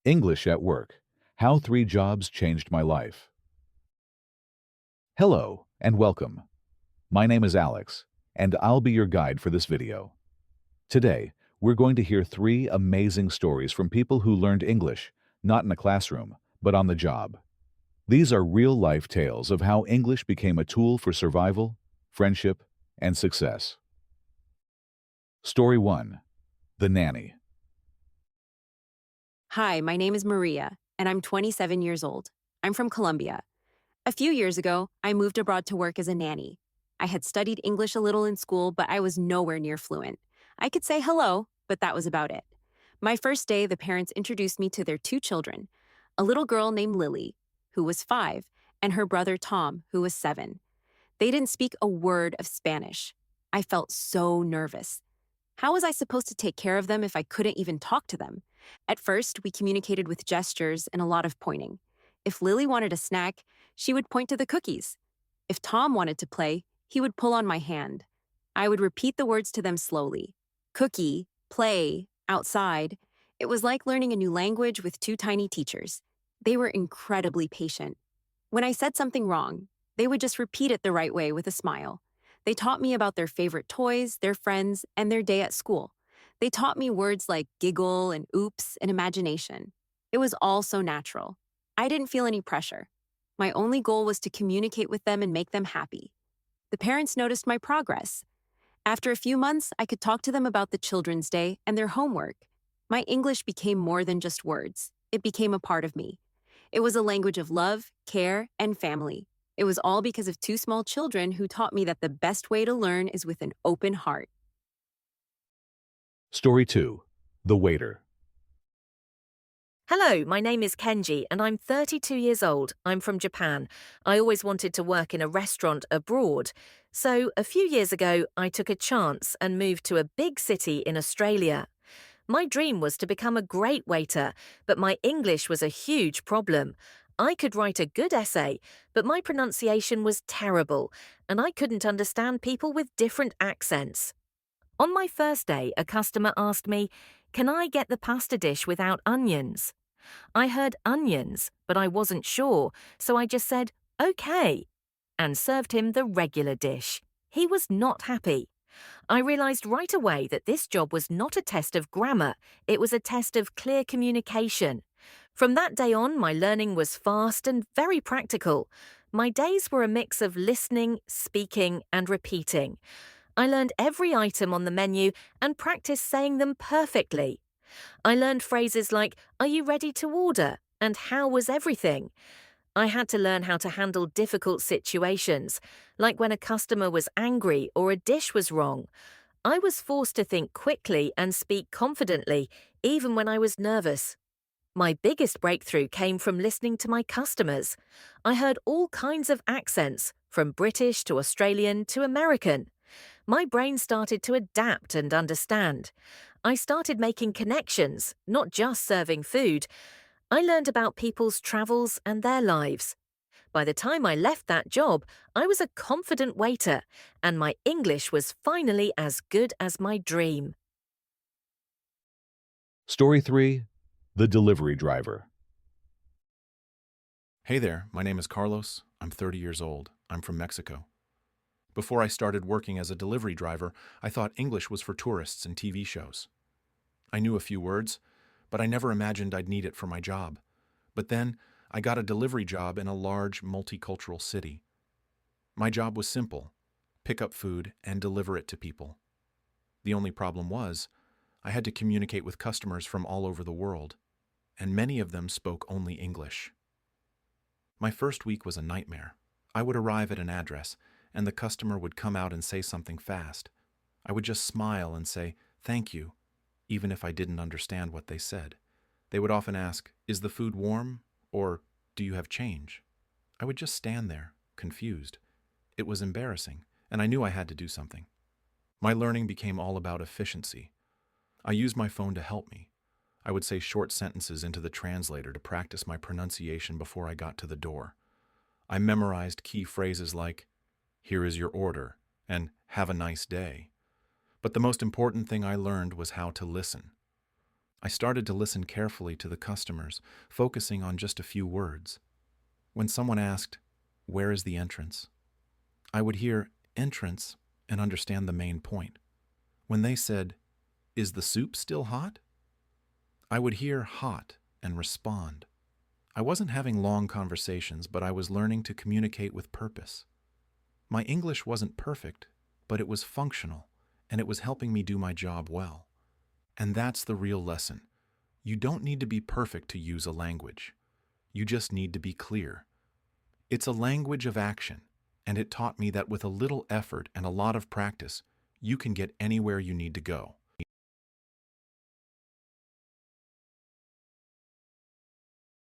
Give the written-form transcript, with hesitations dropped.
English at work. How 3 jobs changed my life. Hello and welcome. My name is Alex, and I'll be your guide for this video. Today, we're going to hear 3 amazing stories from people who learned English, not in a classroom, but on the job. These are real-life tales of how English became a tool for survival, friendship, and success. Story 1. The Nanny. Hi, my name is Maria, and I'm 27 years old. I'm from Colombia. A few years ago, I moved abroad to work as a nanny. I had studied English a little in school, but I was nowhere near fluent. I could say hello, but that was about it. My first day, the parents introduced me to their 2 children, a little girl named Lily, who was 5, and her brother Tom, who was 7. They didn't speak a word of Spanish. I felt so nervous. How was I supposed to take care of them if I couldn't even talk to them? At first, we communicated with gestures and a lot of pointing. If Lily wanted a snack, she would point to the cookies. If Tom wanted to play, he would pull on my hand. I would repeat the words to them slowly. Cookie, play, outside. It was like learning a new language with 2 tiny teachers. They were incredibly patient. When I said something wrong, they would just repeat it the right way with a smile. They taught me about their favorite toys, their friends, and their day at school. They taught me words like giggle and oops and imagination. It was all so natural. I didn't feel any pressure. My only goal was to communicate with them and make them happy. The parents noticed my progress. After a few months, I could talk to them about the Children's Day and their homework. My English became more than just words. It became a part of me. It was a language of love, care, and family. It was all because of 2 small children who taught me that the best way to learn is with an open heart. Story 2. The Waiter. Hello, my name is Kenji and I'm 32 years old. I'm from Japan. I always wanted to work in a restaurant abroad. So, a few years ago, I took a chance and moved to a big city in Australia. My dream was to become a great waiter, but my English was a huge problem. I could write a good essay, but my pronunciation was terrible, and I couldn't understand people with different accents. On my first day, a customer asked me, "Can I get the pasta dish without onions?" I heard onions, but I wasn't sure, so I just said, "Okay," and served him the regular dish. He was not happy. I realized right away that this job was not a test of grammar, it was a test of clear communication. From that day on, my learning was fast and very practical. My days were a mix of listening, speaking, and repeating. I learned every item on the menu and practiced saying them perfectly. I learned phrases like, "Are you ready to order?" and "How was everything?" I had to learn how to handle difficult situations, like when a customer was angry or a dish was wrong. I was forced to think quickly and speak confidently, even when I was nervous. My biggest breakthrough came from listening to my customers. I heard all kinds of accents, from British to Australian to American. My brain started to adapt and understand. I started making connections, not just serving food. I learned about people's travels and their lives. By the time I left that job, I was a confident waiter, and my English was finally as good as my dream. Story 3. The Delivery Driver. Hey there, my name is Carlos. I'm 30 years old. I'm from Mexico. Before I started working as a delivery driver, I thought English was for tourists and TV shows. I knew a few words, but I never imagined I'd need it for my job. But then, I got a delivery job in a large, multicultural city. My job was simple: pick up food and deliver it to people. The only problem was, I had to communicate with customers from all over the world, and many of them spoke only English. My first week was a nightmare. I would arrive at an address, and the customer would come out and say something fast. I would just smile and say, "Thank you," even if I didn't understand what they said. They would often ask, "Is the food warm?" or "Do you have change?" I would just stand there, confused. It was embarrassing, and I knew I had to do something. My learning became all about efficiency. I used my phone to help me. I would say short sentences into the translator to practice my pronunciation before I got to the door. I memorized key phrases like, "Here is your order," and "Have a nice day." But the most important thing I learned was how to listen. I started to listen carefully to the customers, focusing on just a few words. When someone asked, "Where is the entrance?" I would hear entrance and understand the main point. When they said, "Is the soup still hot?" I would hear hot and respond. I wasn't having long conversations, but I was learning to communicate with purpose. My English wasn't perfect, but it was functional, and it was helping me do my job well. And that's the real lesson. You don't need to be perfect to use a language. You just need to be clear. It's a language of action, and it taught me that with a little effort and a lot of practice, you can get anywhere you need to go.